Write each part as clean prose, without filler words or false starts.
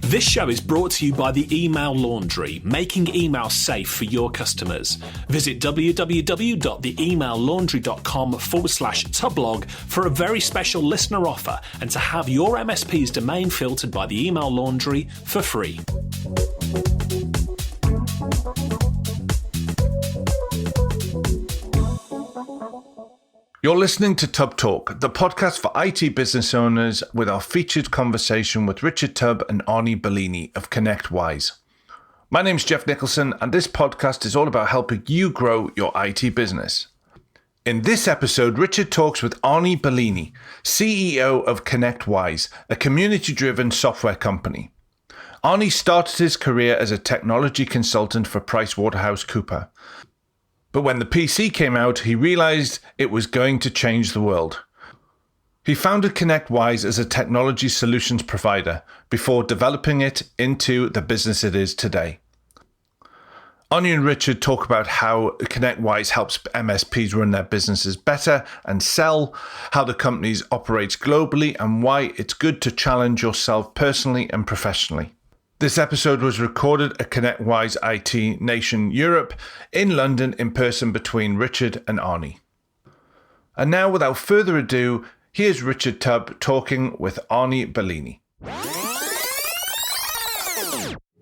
This show is brought to you by the Email Laundry, making email safe for your customers. Visit www.theemaillaundry.com/tublog for a very special listener offer and to have your MSP's domain filtered by the Email Laundry for free. You're listening to Tubb Talk, the podcast for IT business owners, with our featured conversation with Richard Tubb and Arnie Bellini of ConnectWise. My name's Jeff Nicholson, and this podcast is all about helping you grow your IT business. In this episode, Richard talks with Arnie Bellini, CEO of ConnectWise, a community-driven software company. Arnie started his career as a technology consultant for PricewaterhouseCoopers. But when the PC came out, he realized it was going to change the world. He founded ConnectWise as a technology solutions provider before developing it into the business it is today. Arnie and Richard talk about how ConnectWise helps MSPs run their businesses better and sell, how the company operates globally, and why it's good to challenge yourself personally and professionally. This episode was recorded at ConnectWise IT Nation Europe in London in person between Richard and Arnie. And now, without further ado, here's Richard Tubb talking with Arnie Bellini.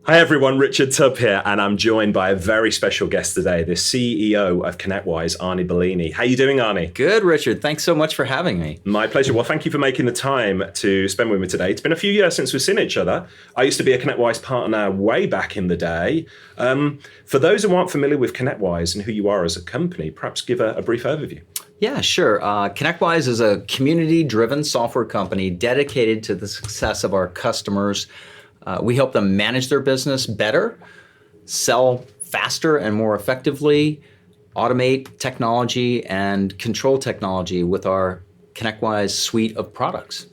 Hi everyone, Richard Tubb here, and I'm joined by a very special guest today, the CEO of ConnectWise, Arnie Bellini. How you doing, Arnie? Good, Richard. Thanks so much for having me. My pleasure. Well, thank you for making the time to spend with me today. It's been a few years since we've seen each other. I used to be a ConnectWise partner way back in the day. For those who aren't familiar with ConnectWise and who you are as a company, perhaps give a brief overview. Yeah, sure. ConnectWise is a community-driven software company dedicated to the success of our customers. We help them manage their business better, sell faster and more effectively, automate technology, and control technology with our ConnectWise suite of products.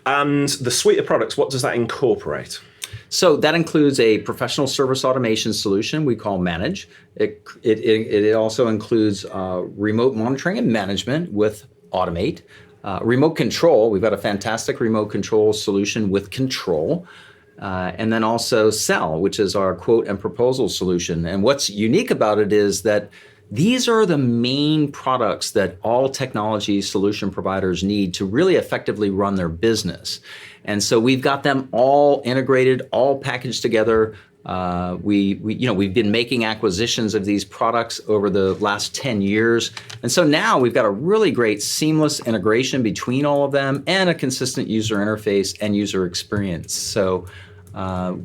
And the suite of products, what does that incorporate? So that includes a professional service automation solution we call Manage. It also includes remote monitoring and management with Automate. Remote control, we've got a fantastic remote control solution with Control. And then also Sell, which is our quote and proposal solution. And what's unique about it is that these are the main products that all technology solution providers need to really effectively run their business. And so we've got them all integrated, all packaged together. We've been making acquisitions of these products over the last 10 years. And so now we've got a really great seamless integration between all of them and a consistent user interface and user experience. So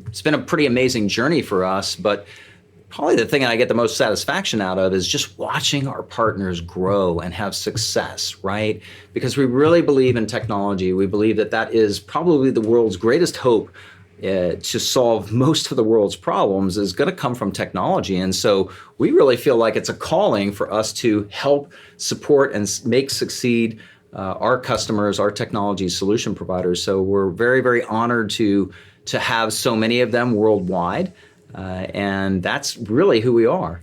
it's been a pretty amazing journey for us, but probably the thing that I get the most satisfaction out of is just watching our partners grow and have success, right? Because we really believe in technology. We believe that that is probably the world's greatest hope to solve most of the world's problems is going to come from technology. And so we really feel like it's a calling for us to help support and make succeed our customers, our technology solution providers. So we're very, very honored to have so many of them worldwide. And that's really who we are.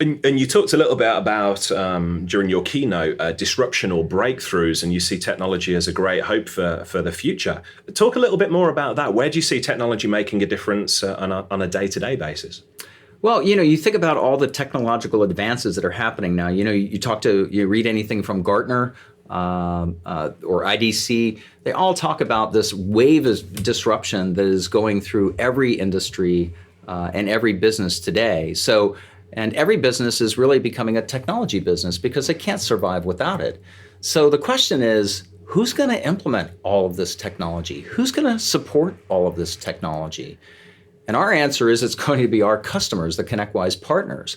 And you talked a little bit about, during your keynote, disruption or breakthroughs, and you see technology as a great hope for the future. Talk a little bit more about that. Where do you see technology making a difference on a day-to-day basis? Well, you think about all the technological advances that are happening now. You read anything from Gartner or IDC, they all talk about this wave of disruption that is going through every industry and every business today. And every business is really becoming a technology business because they can't survive without it. So the question is, who's going to implement all of this technology? Who's going to support all of this technology? And our answer is it's going to be our customers, the ConnectWise partners.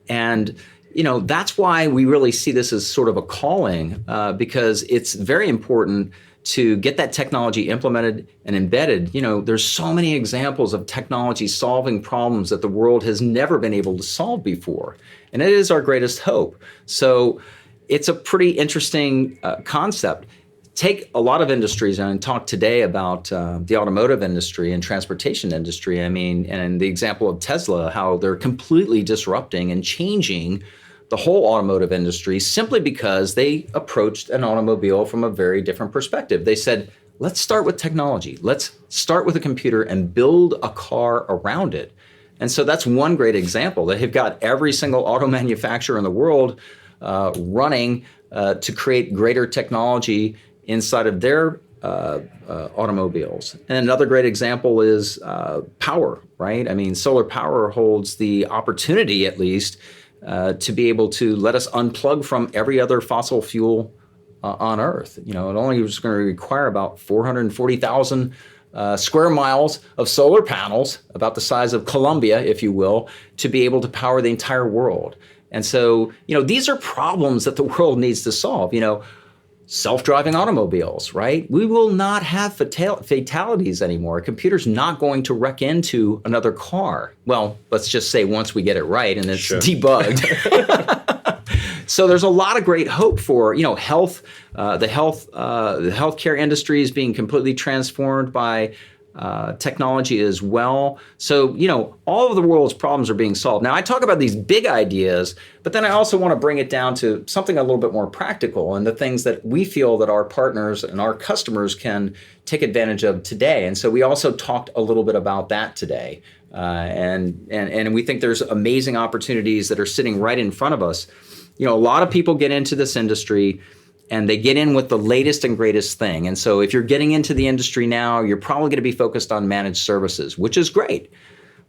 And that's why we really see this as sort of a calling, because it's very important to get that technology implemented and embedded. There's so many examples of technology solving problems that the world has never been able to solve before. And it is our greatest hope. So it's a pretty interesting concept. Take a lot of industries and talk today about the automotive industry and transportation industry. And the example of Tesla, how they're completely disrupting and changing the whole automotive industry simply because they approached an automobile from a very different perspective. They said, let's start with technology. Let's start with a computer and build a car around it. And so that's one great example. They have got every single auto manufacturer in the world running to create greater technology inside of their automobiles. And another great example is power, right? I mean, solar power holds the opportunity, at least, to be able to let us unplug from every other fossil fuel on Earth. It only was going to require about 440,000 square miles of solar panels, about the size of Colombia, if you will, to be able to power the entire world. And so, these are problems that the world needs to solve. Self-driving automobiles, right? We will not have fatalities anymore. A computer's not going to wreck into another car. Well, let's just say once we get it right and it's debugged. So there's a lot of great hope for, health. The healthcare industry is being completely transformed by technology as well. So, all of the world's problems are being solved. Now, I talk about these big ideas, but then I also want to bring it down to something a little bit more practical and the things that we feel that our partners and our customers can take advantage of today. And so we also talked a little bit about that today. And we think there's amazing opportunities that are sitting right in front of us. A lot of people get into this industry and they get in with the latest and greatest thing. And so if you're getting into the industry now, you're probably going to be focused on managed services, which is great.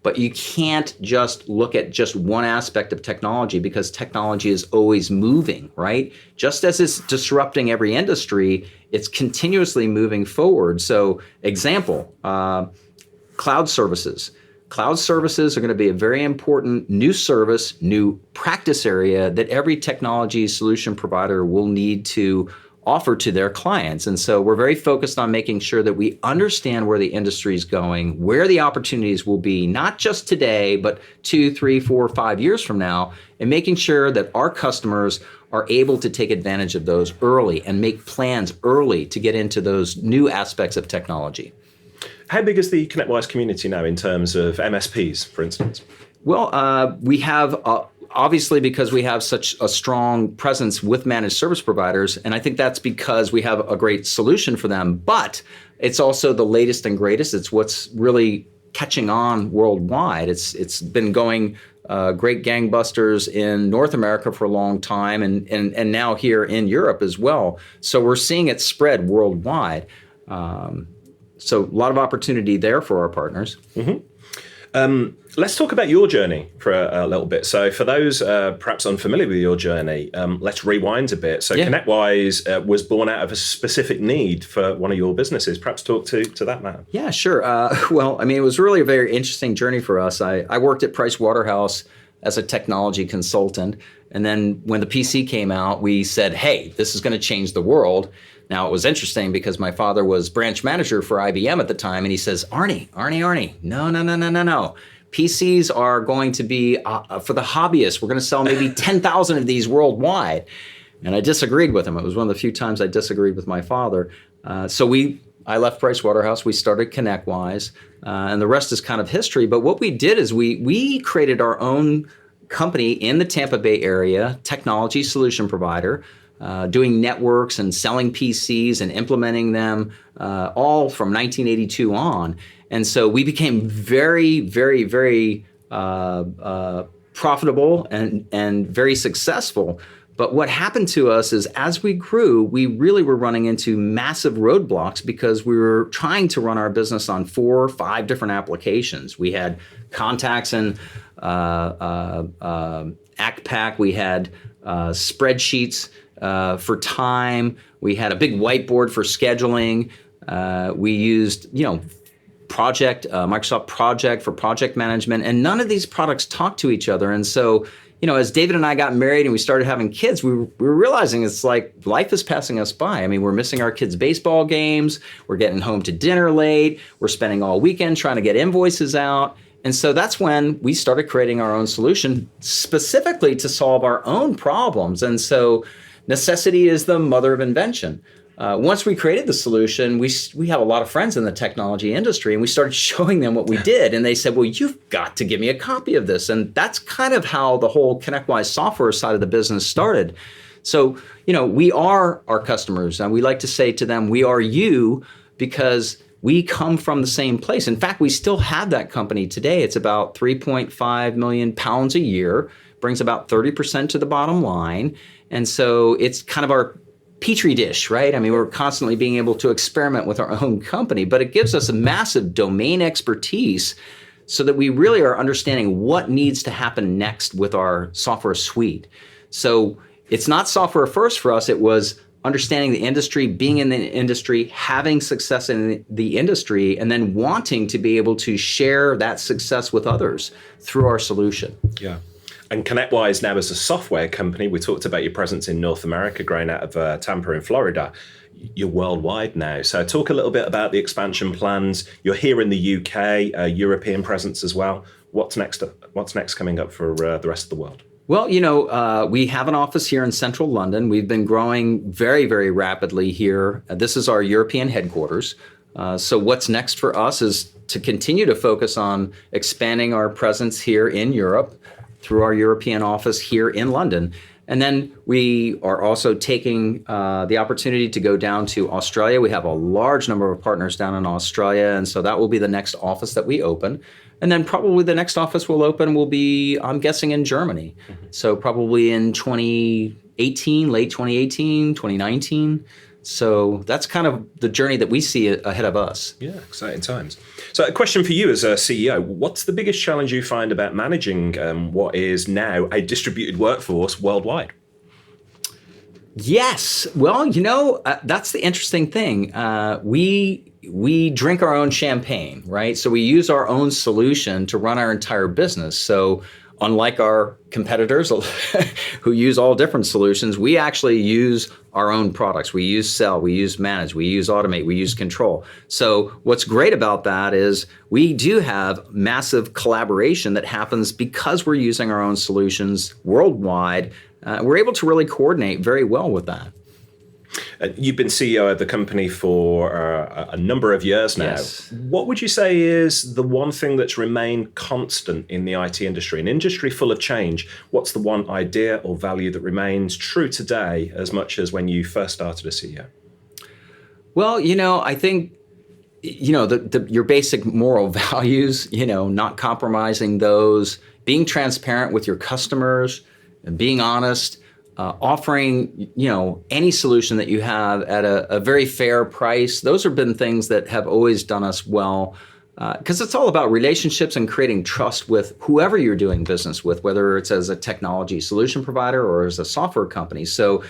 But you can't just look at just one aspect of technology because technology is always moving, right? Just as it's disrupting every industry, it's continuously moving forward. So example, cloud services. Cloud services are going to be a very important new service, new practice area that every technology solution provider will need to offer to their clients. And so we're very focused on making sure that we understand where the industry is going, where the opportunities will be, not just today, but 2, 3, 4, 5 years from now, and making sure that our customers are able to take advantage of those early and make plans early to get into those new aspects of technology. How big is the ConnectWise community now in terms of MSPs, for instance? Well, we have, obviously, because we have such a strong presence with managed service providers, and I think that's because we have a great solution for them, but it's also the latest and greatest. It's what's really catching on worldwide. It's been going great gangbusters in North America for a long time and now here in Europe as well. So we're seeing it spread worldwide. So a lot of opportunity there for our partners. Mm-hmm. Let's talk about your journey for a little bit. So for those perhaps unfamiliar with your journey, let's rewind a bit. So ConnectWise was born out of a specific need for one of your businesses. Perhaps talk to that, Matt. Yeah, sure. It was really a very interesting journey for us. I worked at Price Waterhouse as a technology consultant. And then when the PC came out, we said, hey, this is going to change the world. Now, it was interesting because my father was branch manager for IBM at the time, and he says, Arnie, no. PCs are going to be for the hobbyists. We're going to sell maybe 10,000 of these worldwide. And I disagreed with him. It was one of the few times I disagreed with my father. I left Price Waterhouse. We started ConnectWise, and the rest is kind of history. But what we did is we created our own company in the Tampa Bay area, technology solution provider, doing networks and selling PCs and implementing them all from 1982 on. And so we became very, very, very profitable and very successful. But what happened to us is as we grew, we really were running into massive roadblocks because we were trying to run our business on 4 or 5 different applications. We had contacts and ACPAC. We had spreadsheets for time. We had a big whiteboard for scheduling. We used, Microsoft Project for project management, and none of these products talk to each other. And so, as David and I got married and we started having kids, we were realizing it's like life is passing us by. I mean, we're missing our kids' baseball games. We're getting home to dinner late. We're spending all weekend trying to get invoices out. And so that's when we started creating our own solution specifically to solve our own problems. And so necessity is the mother of invention. Once we created the solution, we have a lot of friends in the technology industry, and we started showing them what we did. And they said, well, you've got to give me a copy of this. And that's kind of how the whole ConnectWise software side of the business started. So, we are our customers, and we like to say to them, we are you, because we come from the same place. In fact, we still have that company today. It's about 3.5 million pounds a year, brings about 30% to the bottom line. And so it's kind of our petri dish, right? I mean, we're constantly being able to experiment with our own company, but it gives us a massive domain expertise so that we really are understanding what needs to happen next with our software suite. So it's not software first for us. It was understanding the industry, being in the industry, having success in the industry, and then wanting to be able to share that success with others through our solution. Yeah. And ConnectWise now as a software company, we talked about your presence in North America, growing out of Tampa in Florida. You're worldwide now. So talk a little bit about the expansion plans. You're here in the UK, European presence as well. What's next coming up for the rest of the world? Well, we have an office here in central London. We've been growing very, very rapidly here. This is our European headquarters. So what's next for us is to continue to focus on expanding our presence here in Europe through our European office here in London. And then we are also taking the opportunity to go down to Australia. We have a large number of partners down in Australia, and so that will be the next office that we open. And then probably the next office we'll open will be, I'm guessing, in Germany. Mm-hmm. So probably in 2018, late 2018, 2019. So that's kind of the journey that we see ahead of us. Yeah, exciting times. So a question for you as a CEO, what's the biggest challenge you find about managing what is now a distributed workforce worldwide? Yes. Well, that's the interesting thing. We drink our own champagne, right? So we use our own solution to run our entire business. So unlike our competitors who use all different solutions, we actually use our own products. We use sell, we use manage, we use automate, we use control. So what's great about that is we do have massive collaboration that happens because we're using our own solutions worldwide. We're able to really coordinate very well with that. You've been CEO of the company for a number of years now. Yes. What would you say is the one thing that's remained constant in the IT industry? An industry full of change, what's the one idea or value that remains true today as much as when you first started as CEO? Well, I think, your basic moral values, not compromising those, being transparent with your customers, and being honest, offering, any solution that you have at a very fair price. Those have been things that have always done us well, because it's all about relationships and creating trust with whoever you're doing business with, whether it's as a technology solution provider or as a software company. So,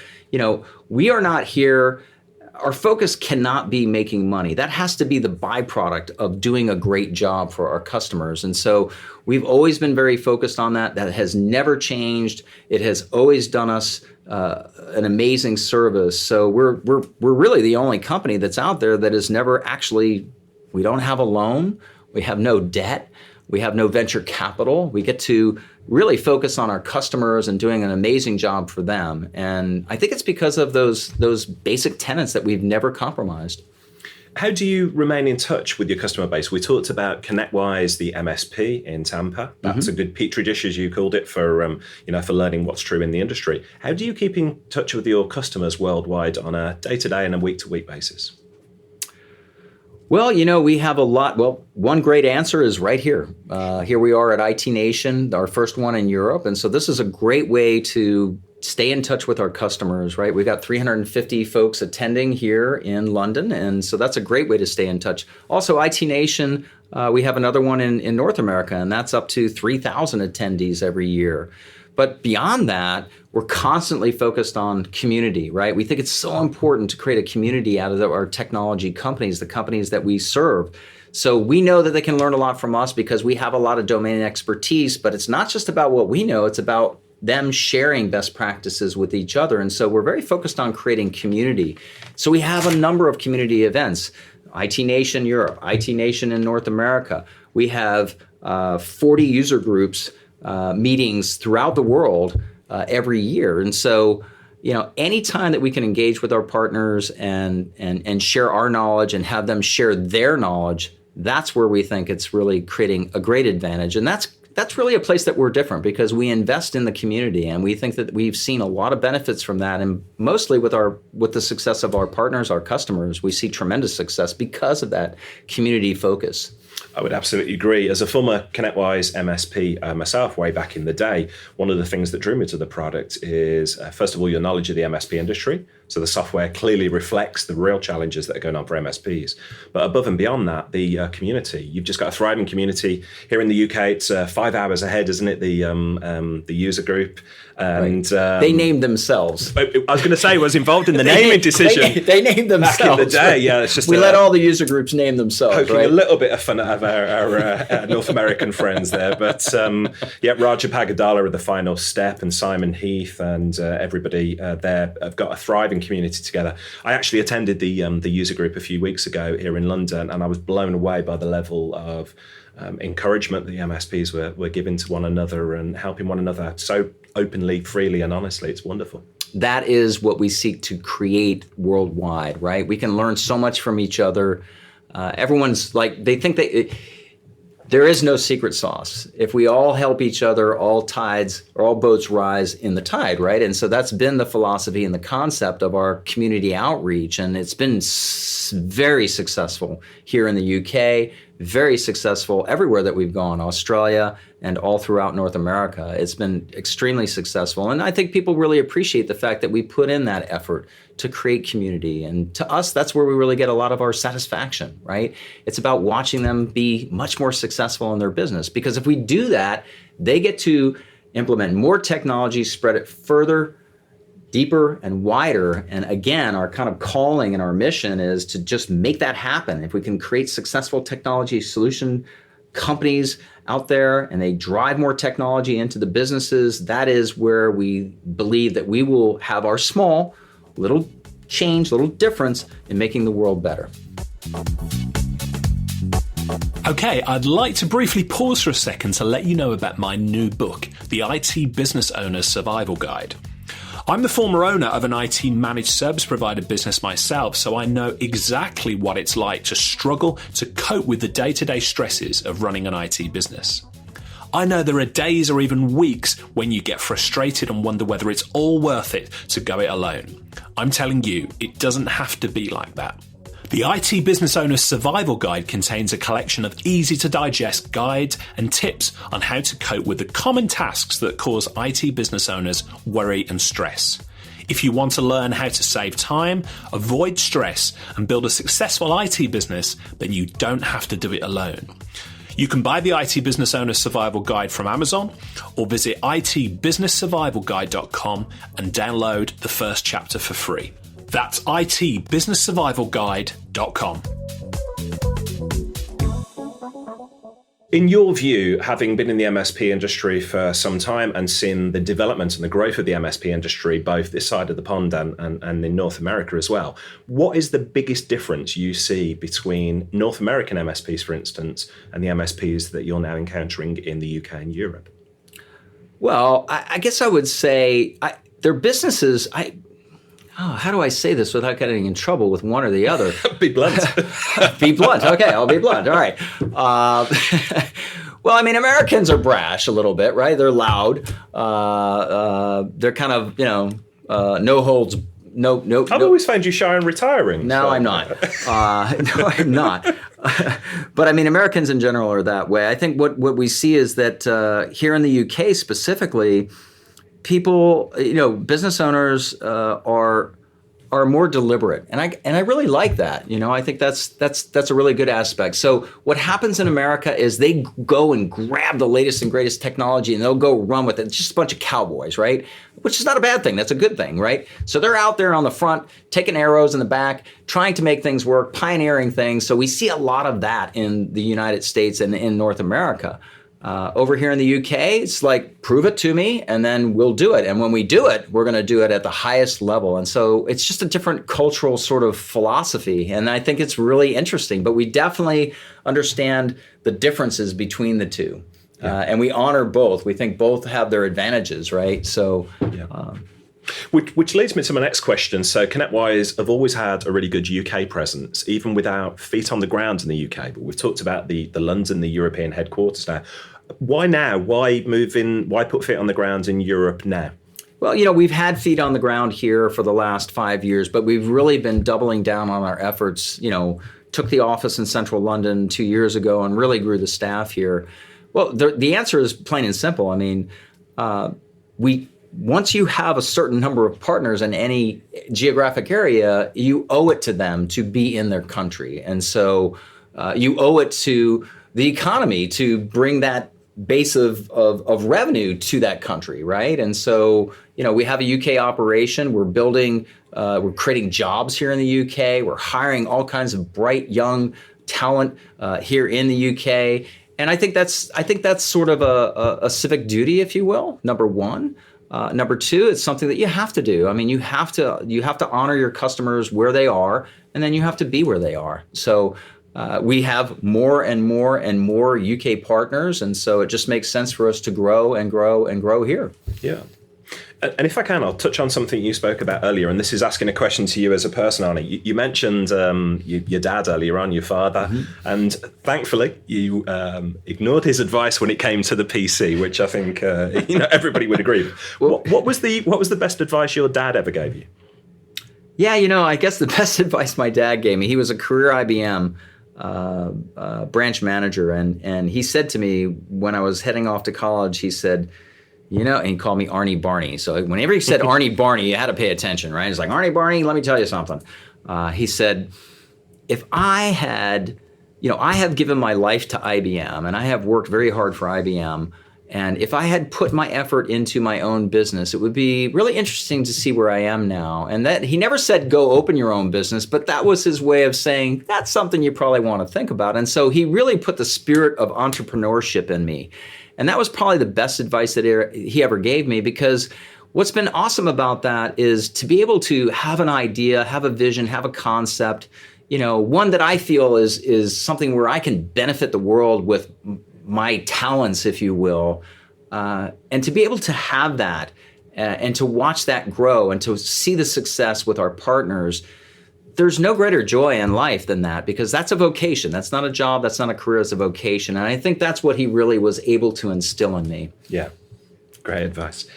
we are not here. Our focus cannot be making money. That has to be the byproduct of doing a great job for our customers. And so we've always been very focused on that. That has never changed. It has always done us an amazing service. So we're really the only company that's out there that is never actually, we don't have a loan. We have no debt. We have no venture capital. We get to really focus on our customers and doing an amazing job for them. And I think it's because of those basic tenets that we've never compromised. How do you remain in touch with your customer base? We talked about ConnectWise, the MSP in Tampa. That's a good petri dish, as you called it, for learning what's true in the industry. How do you keep in touch with your customers worldwide on a day-to-day and a week-to-week basis? Well, we have a lot. Well, one great answer is right here. Here we are at IT Nation, our first one in Europe. And so this is a great way to stay in touch with our customers, right? We've got 350 folks attending here in London. And so that's a great way to stay in touch. Also, IT Nation, we have another one in North America, and that's up to 3,000 attendees every year. But beyond that, we're constantly focused on community, right? We think it's so important to create a community out of our technology companies, the companies that we serve. So we know that they can learn a lot from us because we have a lot of domain expertise, but it's not just about what we know, it's about them sharing best practices with each other. And so we're very focused on creating community. So we have a number of community events, IT Nation Europe, IT Nation in North America. We have 40 user groups meetings throughout the world every year. And so, anytime that we can engage with our partners and share our knowledge and have them share their knowledge, that's where we think it's really creating a great advantage. And that's really a place that we're different, because we invest in the community, and we think that we've seen a lot of benefits from that. And mostly with the success of our partners, our customers, we see tremendous success because of that community focus. I would absolutely agree. As a former ConnectWise MSP myself way back in the day, one of the things that drew me to the product is, first of all, your knowledge of the MSP industry. So the software clearly reflects the real challenges that are going on for MSPs. But above and beyond that, the community. You've just got a thriving community. Here in the UK, it's 5 hours ahead, isn't it, the user group? And they named themselves. I was going to say, was involved in the naming decision. They named themselves. Back in the day, yeah. It's just we let all the user groups name themselves, poking right? a little bit of fun out of our North American friends there. But Raja Pagadala are the final step, and Simon Heath and everybody there have got a thriving community together. I actually attended the user group a few weeks ago here in London, and I was blown away by the level of encouragement the MSPs were giving to one another and helping one another so openly, freely, and honestly. It's wonderful. That is what we seek to create worldwide, right? We can learn so much from each other. Everyone's like, they think there is no secret sauce. If we all help each other, all boats rise in the tide, right? And so that's been the philosophy and the concept of our community outreach. And it's been very successful here in the UK, very successful everywhere that we've gone, Australia, and all throughout North America. It's been extremely successful. And I think people really appreciate the fact that we put in that effort to create community. And to us, that's where we really get a lot of our satisfaction, right? It's about watching them be much more successful in their business. Because if we do that, they get to implement more technology, spread it further, deeper and wider. And again, our kind of calling and our mission is to just make that happen. If we can create successful technology solution companies out there and they drive more technology into the businesses, that is where we believe that we will have our small little change, little difference in making the world better. Okay, I'd like to briefly pause for a second to let you know about my new book, The IT Business Owner's Survival Guide. I'm the former owner of an IT managed service provider business myself, so I know exactly what it's like to struggle to cope with the day-to-day stresses of running an IT business. I know there are days or even weeks when you get frustrated and wonder whether it's all worth it to go it alone. I'm telling you, it doesn't have to be like that. The IT Business Owner's Survival Guide contains a collection of easy-to-digest guides and tips on how to cope with the common tasks that cause IT business owners worry and stress. If you want to learn how to save time, avoid stress, and build a successful IT business, then you don't have to do it alone. You can buy the IT Business Owner's Survival Guide from Amazon or visit itbusinesssurvivalguide.com and download the first chapter for free. That's itbusinesssurvivalguide.com. In your view, having been in the MSP industry for some time and seen the development and the growth of the MSP industry, both this side of the pond and in North America as well, what is the biggest difference you see between North American MSPs, for instance, and the MSPs that you're now encountering in the UK and Europe? Well, I guess I would say their businesses, how do I say this without getting in trouble with one or the other? Be blunt. Be blunt. Okay, I'll be blunt. All right. Well, I mean, Americans are brash a little bit, right? They're loud. They're kind of, no holds. I've always found you shy and retiring. No, I'm not. No, I'm not. But I mean, Americans in general are that way. I think what we see is that here in the UK specifically, people, business owners are more deliberate, and I really like that. I think that's a really good aspect. So what happens in America is they go and grab the latest and greatest technology, and they'll go run with it. It's just a bunch of cowboys, right? Which is not a bad thing. That's a good thing, right? So they're out there on the front, taking arrows in the back, trying to make things work, pioneering things. So we see a lot of that in the United States and in North America. Over here in the UK, it's like, prove it to me, and then we'll do it. And when we do it, we're going to do it at the highest level. And so it's just a different cultural sort of philosophy. And I think it's really interesting. But we definitely understand the differences between the two. And we honor both. We think both have their advantages, right? So Which leads me to my next question. So ConnectWise have always had a really good UK presence, even without feet on the ground in the UK. But we've talked about the London, the European headquarters now. Why now? Why move in? Why put feet on the ground in Europe now? Well, we've had feet on the ground here for the last 5 years, but we've really been doubling down on our efforts. Took the office in central London 2 years ago and really grew the staff here. Well, the answer is plain and simple. I mean, once you have a certain number of partners in any geographic area, you owe it to them to be in their country. And so you owe it to the economy to bring that base of revenue to that country, right? And so, we have a UK operation. We're building, we're creating jobs here in the UK. We're hiring all kinds of bright young talent here in the UK. And I think that's sort of a civic duty, if you will, number one. Number two, it's something that you have to do. I mean, you have to honor your customers where they are, and then you have to be where they are. So we have more and more and more UK partners, and so it just makes sense for us to grow and grow and grow here. Yeah. And if I can, I'll touch on something you spoke about earlier, and this is asking a question to you as a person, Arnie. You mentioned your dad earlier on, your father, and thankfully you ignored his advice when it came to the PC, which I think everybody would agree with. Well, what was the best advice your dad ever gave you? Yeah, I guess the best advice my dad gave me. He was a career IBM branch manager, and he said to me when I was heading off to college, he said, and he called me Arnie Barney. So whenever he said Arnie Barney, you had to pay attention, right? It's like, Arnie Barney, let me tell you something. He said, if I have given my life to IBM, and I have worked very hard for IBM, and if I had put my effort into my own business, it would be really interesting to see where I am now. And that he never said, go open your own business, but that was his way of saying, that's something you probably want to think about. And so he really put the spirit of entrepreneurship in me. And that was probably the best advice that he ever gave me, because what's been awesome about that is to be able to have an idea, have a vision, have a concept, one that I feel is something where I can benefit the world with my talents, if you will, and to be able to have that and to watch that grow and to see the success with our partners. There's no greater joy in life than that, because that's a vocation. That's not a job. That's not a career. It's a vocation. And I think that's what he really was able to instill in me. Yeah. Great advice.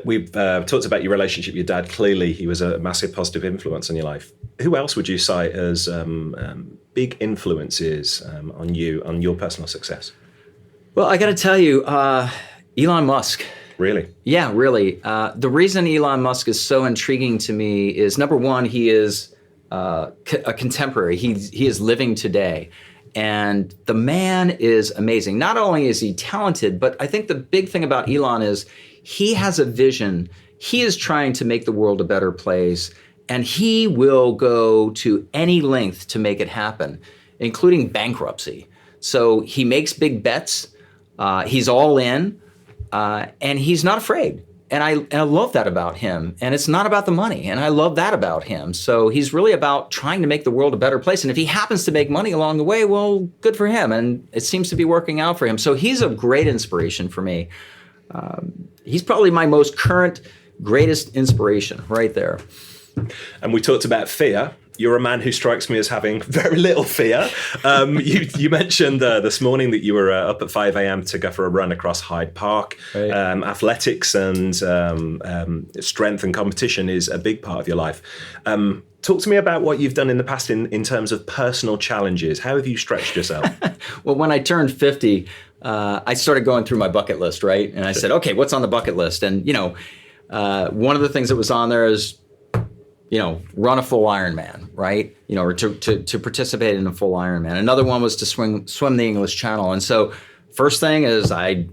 We've talked about your relationship with your dad. Clearly, he was a massive positive influence on your life. Who else would you cite as big influences on your personal success? Well, I got to tell you, Elon Musk. Really? Yeah, really. The reason Elon Musk is so intriguing to me is, number one, he is a contemporary. He is living today. And the man is amazing. Not only is he talented, but I think the big thing about Elon is he has a vision. He is trying to make the world a better place, and he will go to any length to make it happen, including bankruptcy. So he makes big bets. He's all in, and he's not afraid. And I love that about him. And it's not about the money. And I love that about him. So he's really about trying to make the world a better place. And if he happens to make money along the way, well, good for him. And it seems to be working out for him. So he's a great inspiration for me. He's probably my most current, greatest inspiration right there. And we talked about fear. You're a man who strikes me as having very little fear. You mentioned this morning that you were up at 5 a.m. to go for a run across Hyde Park. Right. Athletics and strength and competition is a big part of your life. Talk to me about what you've done in the past in terms of personal challenges. How have you stretched yourself? Well, when I turned 50, I started going through my bucket list, right? And I said, okay, what's on the bucket list? And, one of the things that was on there is, run a full Ironman, right? Or to participate in a full Ironman. Another one was to swim the English Channel. And so first thing is I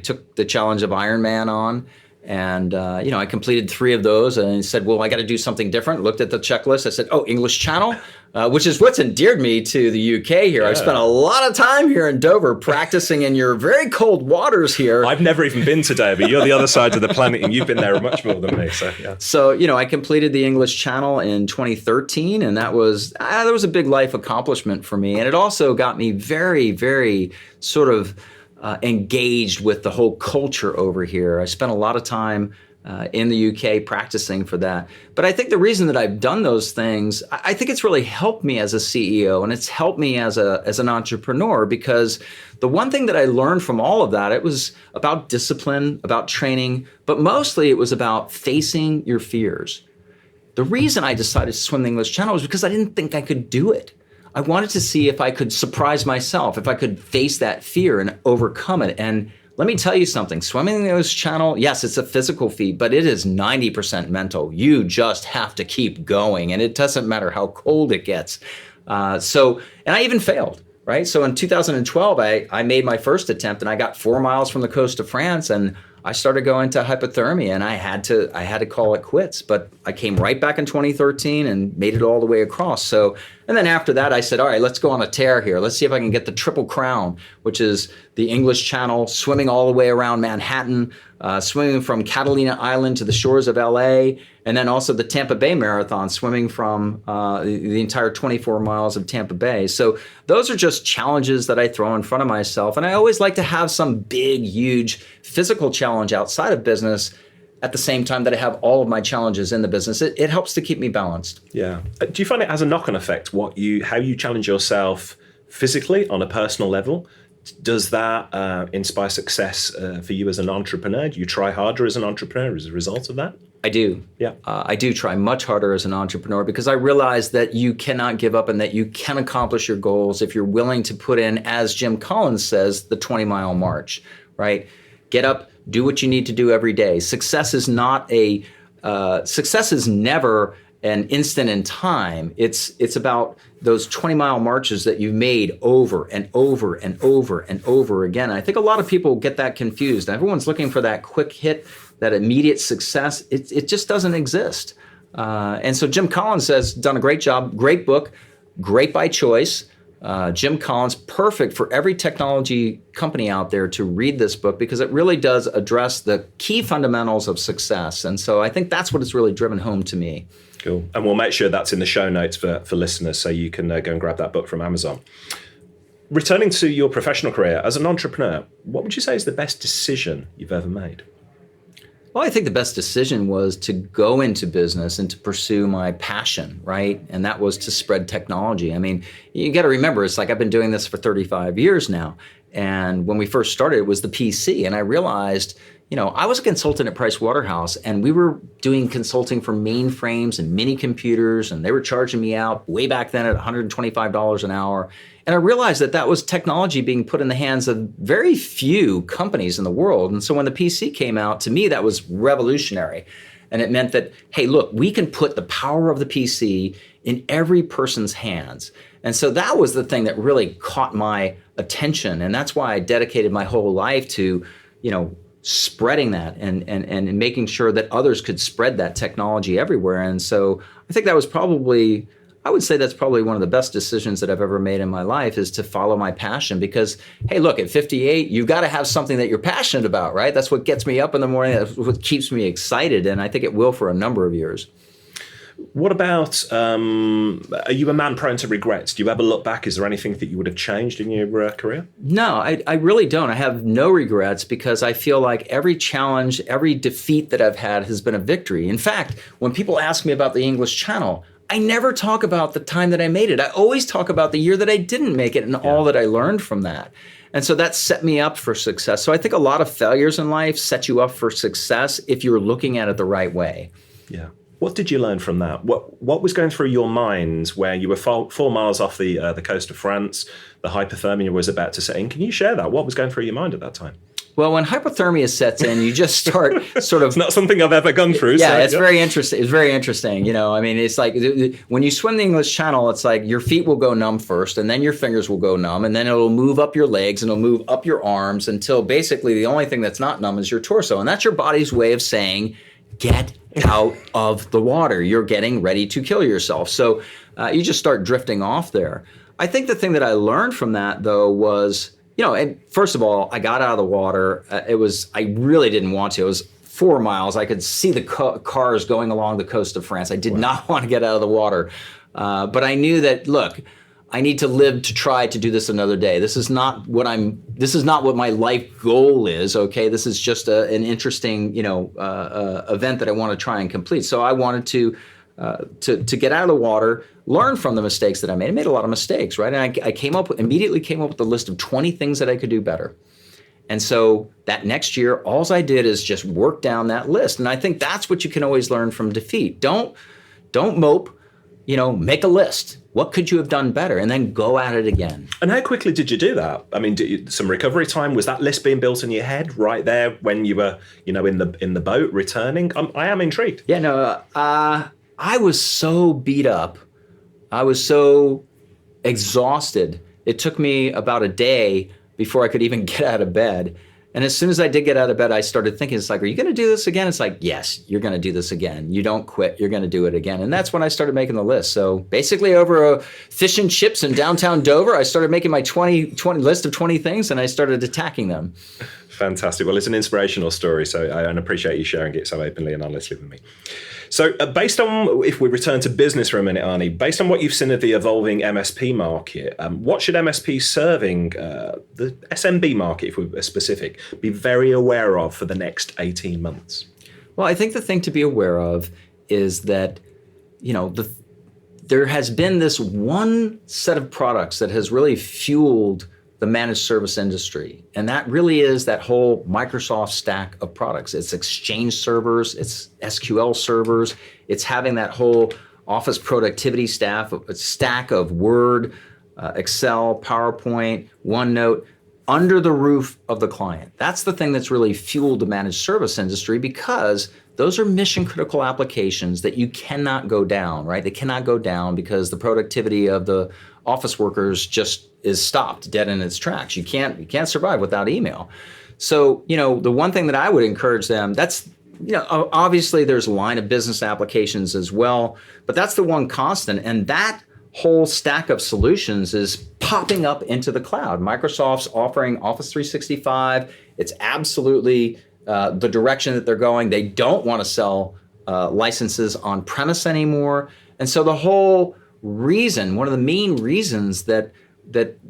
took the challenge of Ironman on, and I completed 3 of those, and I said, well, I got to do something different. Looked at the checklist. I said, oh, English Channel, which is what's endeared me to the UK here. Yeah. I spent a lot of time here in Dover practicing in your very cold waters here. I've never even been to Dover. You're the other side of the planet, and you've been there much more than me. So, yeah. So, I completed the English Channel in 2013, and that was a big life accomplishment for me. And it also got me very, very sort of engaged with the whole culture over here. I spent a lot of time in the UK practicing for that. But I think the reason that I've done those things, I think it's really helped me as a CEO, and it's helped me as an entrepreneur, because the one thing that I learned from all of that, it was about discipline, about training, but mostly it was about facing your fears. The reason I decided to swim the English Channel was because I didn't think I could do it. I wanted to see if I could surprise myself, if I could face that fear and overcome it. And let me tell you something, swimming the English Channel, yes, it's a physical feat, but it is 90% mental. You just have to keep going, and it doesn't matter how cold it gets. And I even failed, right? So in 2012, I made my first attempt, and I got 4 miles from the coast of France, and I started going to hypothermia, and I had to call it quits. But I came right back in 2013 and made it all the way across. And then after that, I said, all right, let's go on a tear here. Let's see if I can get the Triple Crown, which is the English Channel, swimming all the way around Manhattan, swimming from Catalina Island to the shores of LA, and then also the Tampa Bay Marathon, swimming from the entire 24 miles of Tampa Bay. So those are just challenges that I throw in front of myself. And I always like to have some big, huge physical challenge outside of business at the same time that I have all of my challenges in the business. It helps to keep me balanced. Yeah. Do you find it has a knock-on effect, how you challenge yourself physically on a personal level? Does that inspire success for you as an entrepreneur? Do you try harder as an entrepreneur as a result of that? I do. Yeah. I do try much harder as an entrepreneur, because I realize that you cannot give up and that you can accomplish your goals if you're willing to put in, as Jim Collins says, the 20-mile march, right? Get up, do what you need to do every day. Success is never an instant in time. It's about those 20-mile marches that you've made over and over and over and over again. I think a lot of people get that confused. Everyone's looking for that quick hit, that immediate success. It just doesn't exist. And so Jim Collins has done a great job, great book, great by choice. Jim Collins, perfect for every technology company out there to read this book, because it really does address the key fundamentals of success. And so I think that's what it's really driven home to me. Cool. And we'll make sure that's in the show notes for listeners, so you can go and grab that book from Amazon. Returning to your professional career, as an entrepreneur, what would you say is the best decision you've ever made? Well, I think the best decision was to go into business and to pursue my passion, right? And that was to spread technology. I mean, you got to remember, it's like I've been doing this for 35 years now. And when we first started, it was the PC. And I realized, I was a consultant at Price Waterhouse, and we were doing consulting for mainframes and mini computers, and they were charging me out way back then at $125 an hour. And I realized that was technology being put in the hands of very few companies in the world. And so when the PC came out, to me, that was revolutionary. And it meant that, hey, look, we can put the power of the PC in every person's hands. And so that was the thing that really caught my attention. And that's why I dedicated my whole life to, spreading that and making sure that others could spread that technology everywhere. And so I think I would say that's probably one of the best decisions that I've ever made in my life, is to follow my passion. Because, hey, look, at 58, you've got to have something that you're passionate about, right? That's what gets me up in the morning. That's what keeps me excited. And I think it will for a number of years. What about, are you a man prone to regrets? Do you ever look back? Is there anything that you would have changed in your career? No, I really don't. I have no regrets, because I feel like every challenge, every defeat that I've had has been a victory. In fact, when people ask me about the English Channel, I never talk about the time that I made it. I always talk about the year that I didn't make it and all that I learned from that. And so that set me up for success. So I think a lot of failures in life set you up for success if you're looking at it the right way. Yeah. What did you learn from that? What was going through your mind where you were 4 miles off the coast of France, the hypothermia was about to set in? Can you share that? What was going through your mind at that time? Well, when hypothermia sets in, you just start sort of... It's not something I've ever gone through. Yeah, it's very interesting. It's very interesting. It's like when you swim the English Channel, it's like your feet will go numb first, and then your fingers will go numb, and then it'll move up your legs, and it'll move up your arms until basically the only thing that's not numb is your torso. And that's your body's way of saying, get out of the water. You're getting ready to kill yourself. So you just start drifting off there. I think the thing that I learned from that, though, was... and first of all, I got out of the water. I really didn't want to. It was 4 miles. I could see the cars going along the coast of France. I did not want to get out of the water. But I knew that, look, I need to live to try to do this another day. This is not what my life goal is. Okay, this is just an interesting, event that I want to try and complete. So I wanted to get out of the water, learn from the mistakes that I made. I made a lot of mistakes, right? And I immediately came up with a list of 20 things that I could do better. And so that next year, all I did is just work down that list. And I think that's what you can always learn from defeat. Don't mope, make a list. What could you have done better? And then go at it again. And how quickly did you do that? I mean, some recovery time? Was that list being built in your head right there when you were, in the boat returning? I am intrigued. Yeah, no, I was so beat up. I was so exhausted. It took me about a day before I could even get out of bed. And as soon as I did get out of bed, I started thinking, it's like, are you going to do this again? It's like, yes, you're going to do this again. You don't quit. You're going to do it again. And that's when I started making the list. So basically over a fish and chips in downtown Dover, I started making my 20 list of 20 things and I started attacking them. Fantastic. Well, it's an inspirational story. So I appreciate you sharing it so openly and honestly with me. So based on, if we return to business for a minute, Arnie, based on what you've seen of the evolving MSP market, what should MSPs serving the SMB market, if we're specific, be very aware of for the next 18 months? Well, I think the thing to be aware of is that, there has been this one set of products that has really fueled the managed service industry. And that really is that whole Microsoft stack of products. It's Exchange servers, it's SQL servers, it's having that whole office productivity stack of Word, Excel, PowerPoint, OneNote, under the roof of the client. That's the thing that's really fueled the managed service industry because those are mission critical applications that you cannot go down, right? They cannot go down because the productivity of the office workers just is stopped dead in its tracks. You can't survive without email. So, the one thing that I would encourage them, that's, obviously there's line of business applications as well, but that's the one constant. And that whole stack of solutions is popping up into the cloud. Microsoft's offering Office 365. It's absolutely the direction that they're going. They don't want to sell licenses on premise anymore. And so the whole reason, one of the main reasons that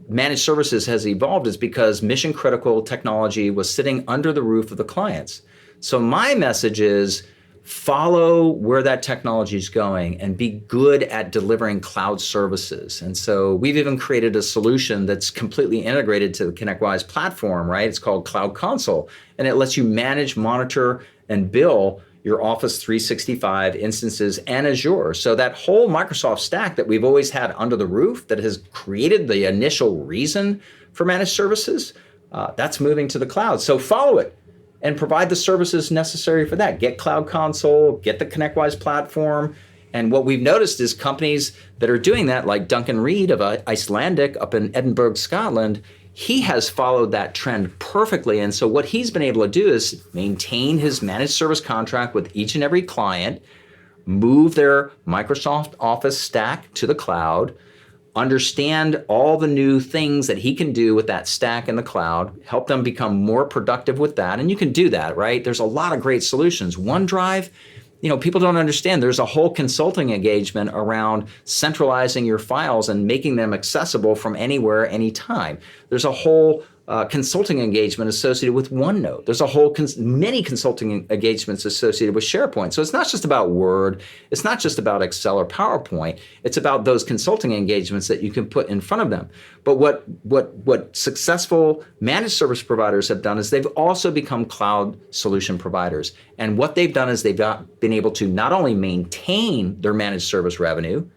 managed services has evolved is because mission critical technology was sitting under the roof of the clients. So my message is follow where that technology is going and be good at delivering cloud services. And so we've even created a solution that's completely integrated to the ConnectWise platform, right? It's called Cloud Console, and it lets you manage, monitor, and bill your Office 365 instances and Azure. So that whole Microsoft stack that we've always had under the roof that has created the initial reason for managed services, that's moving to the cloud. So follow it and provide the services necessary for that. Get Cloud Console, get the ConnectWise platform. And what we've noticed is companies that are doing that, like Duncan Reed of Icelandic up in Edinburgh, Scotland, he has followed that trend perfectly. And so what he's been able to do is maintain his managed service contract with each and every client, move their Microsoft Office stack to the cloud, understand all the new things that he can do with that stack in the cloud, help them become more productive with that. And you can do that, right? There's a lot of great solutions. OneDrive, people don't understand. There's a whole consulting engagement around centralizing your files and making them accessible from anywhere, anytime. There's a whole consulting engagement associated with OneNote. There's a whole many consulting engagements associated with SharePoint. So it's not just about Word. It's not just about Excel or PowerPoint. It's about those consulting engagements that you can put in front of them. But what successful managed service providers have done is they've also become cloud solution providers. And what they've done is they've been able to not only maintain their managed service revenue,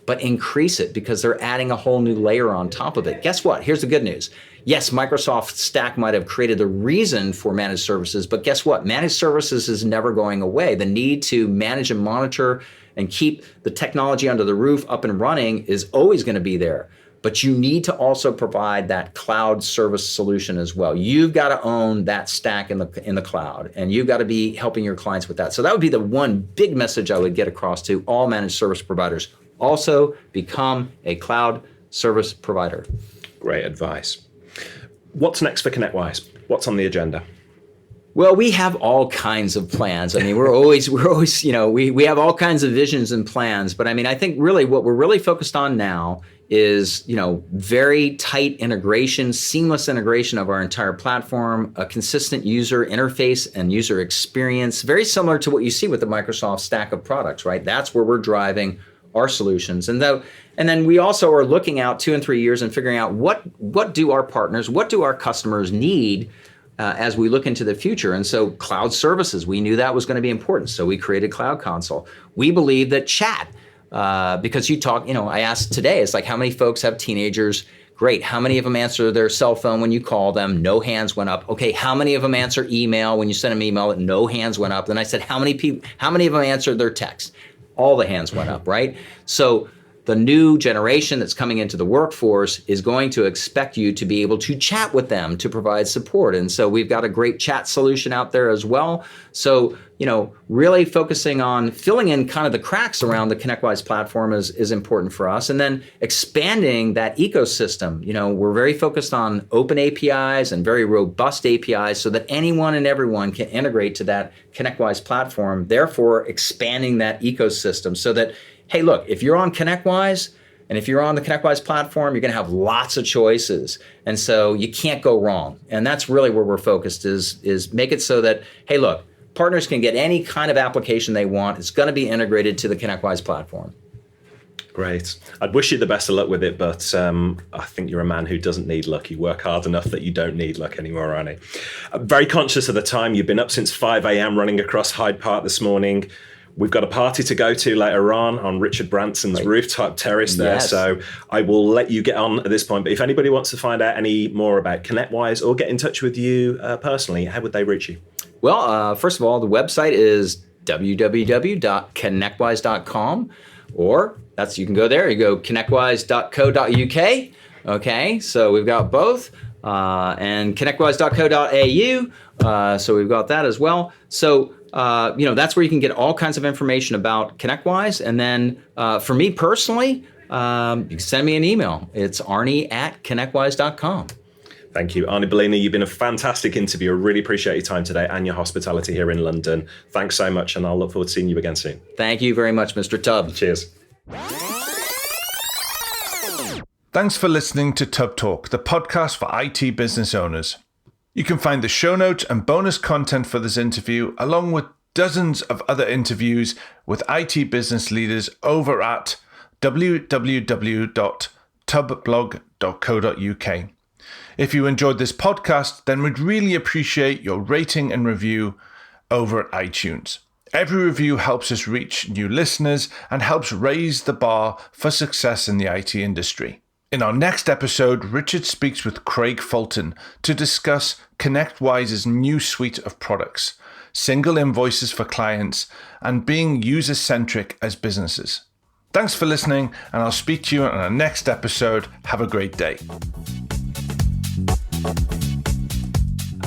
but increase it because they're adding a whole new layer on top of it. Guess what? Here's the good news. Yes, Microsoft Stack might have created the reason for managed services, but guess what? Managed services is never going away. The need to manage and monitor and keep the technology under the roof up and running is always going to be there. But you need to also provide that cloud service solution as well. You've got to own that stack in the cloud, and you've got to be helping your clients with that. So that would be the one big message I would get across to all managed service providers. Also, become a cloud service provider. Great advice. What's next for ConnectWise? What's on the agenda? Well, we have all kinds of plans. I mean, we're always, we have all kinds of visions and plans. But I mean, I think really what we're really focused on now is, very tight integration, seamless integration of our entire platform, a consistent user interface and user experience, very similar to what you see with the Microsoft stack of products, right? That's where we're driving our solutions. And then we also are looking out 2 and 3 years and figuring out what do our partners, what do our customers need as we look into the future. And so cloud services, we knew that was going to be important. So we created Cloud Console. We believe that chat, because I asked today, it's like, how many folks have teenagers? Great. How many of them answer their cell phone when you call them? No hands went up. Okay. How many of them answer email when you send them email? No hands went up. Then I said, how many of them answered their text? All the hands went up, right? So the new generation that's coming into the workforce is going to expect you to be able to chat with them to provide support. And so we've got a great chat solution out there as well. So, really focusing on filling in kind of the cracks around the ConnectWise platform is important for us. And then expanding that ecosystem. We're very focused on open APIs and very robust APIs so that anyone and everyone can integrate to that ConnectWise platform, therefore expanding that ecosystem so that, hey, look, if you're on ConnectWise and if you're on the ConnectWise platform, you're going to have lots of choices. And so you can't go wrong. And that's really where we're focused is make it so that, hey, look, partners can get any kind of application they want. It's going to be integrated to the ConnectWise platform. Great. I'd wish you the best of luck with it, but I think you're a man who doesn't need luck. You work hard enough that you don't need luck anymore, Arnie. I'm very conscious of the time. You've been up since 5 a.m. running across Hyde Park this morning. We've got a party to go to later on Richard Branson's rooftop terrace there. Yes. So I will let you get on at this point. But if anybody wants to find out any more about ConnectWise or get in touch with you personally, how would they reach you? Well, first of all, the website is www.connectwise.com, or you can go there. You go connectwise.co.uk. Okay, so we've got both, and connectwise.co.au. So we've got that as well. So that's where you can get all kinds of information about ConnectWise. And then for me personally, you can send me an email. It's arnie@connectwise.com. Thank you. Arnie Bellini, you've been a fantastic interview. I really appreciate your time today and your hospitality here in London. Thanks so much, and I'll look forward to seeing you again soon. Thank you very much, Mr. Tubb. Cheers. Thanks for listening to Tubb Talk, the podcast for IT business owners. You can find the show notes and bonus content for this interview, along with dozens of other interviews with IT business leaders over at www.tubblog.co.uk. If you enjoyed this podcast, then we'd really appreciate your rating and review over at iTunes. Every review helps us reach new listeners and helps raise the bar for success in the IT industry. In our next episode, Richard speaks with Craig Fulton to discuss ConnectWise's new suite of products, single invoices for clients, and being user-centric as businesses. Thanks for listening, and I'll speak to you on our next episode. Have a great day.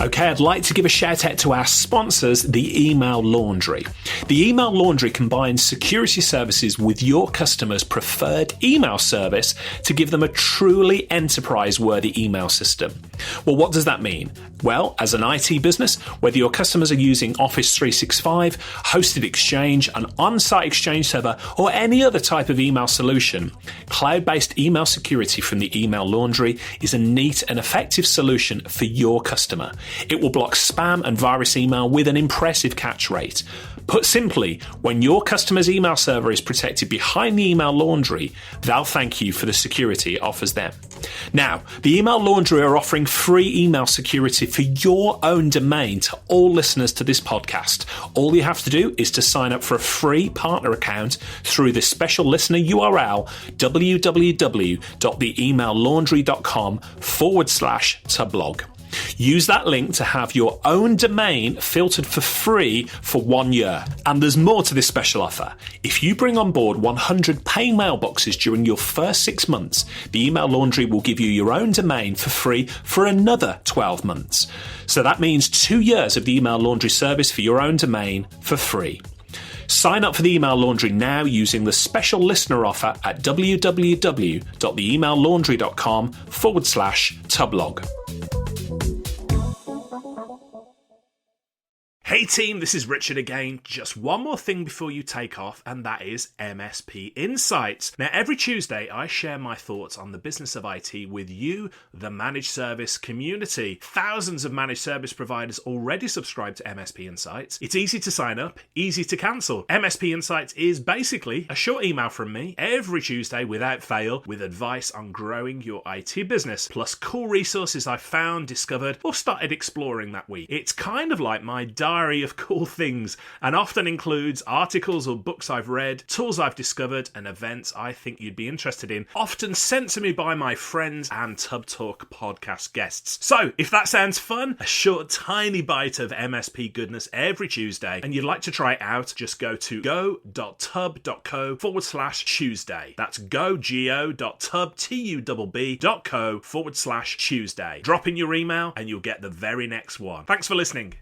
Okay, I'd like to give a shout out to our sponsors, the Email Laundry. The Email Laundry combines security services with your customers' preferred email service to give them a truly enterprise-worthy email system. Well, what does that mean? Well, as an IT business, whether your customers are using Office 365, hosted Exchange, an on-site Exchange server, or any other type of email solution, cloud-based email security from the Email Laundry is a neat and effective solution for your customer. It will block spam and virus email with an impressive catch rate. Put simply, when your customer's email server is protected behind the Email Laundry, they'll thank you for the security it offers them. Now, the Email Laundry are offering free email security for your own domain to all listeners to this podcast. All you have to do is to sign up for a free partner account through this special listener URL, www.theemaillaundry.com/Tublog. Use that link to have your own domain filtered for free for 1 year. And there's more to this special offer. If you bring on board 100 paying mailboxes during your first 6 months, the Email Laundry will give you your own domain for free for another 12 months. So that means 2 years of the Email Laundry service for your own domain for free. Sign up for the Email Laundry now using the special listener offer at www.theemaillaundry.com/Tublog. Hey team, this is Richard again. Just one more thing before you take off, and that is MSP Insights. Now, every Tuesday, I share my thoughts on the business of IT with you, the managed service community. Thousands of managed service providers already subscribe to MSP Insights. It's easy to sign up, easy to cancel. MSP Insights is basically a short email from me every Tuesday without fail with advice on growing your IT business, plus cool resources I've found, discovered, or started exploring that week. It's kind of like my diary of cool things and often includes articles or books I've read, tools I've discovered, and events I think you'd be interested in, often sent to me by my friends and Tub Talk podcast guests. So if that sounds fun, a short tiny bite of MSP goodness every Tuesday, and you'd like to try it out, just go to go.tub.co/Tuesday. That's go.tub.co/Tuesday. Drop in your email and you'll get the very next one. Thanks for listening.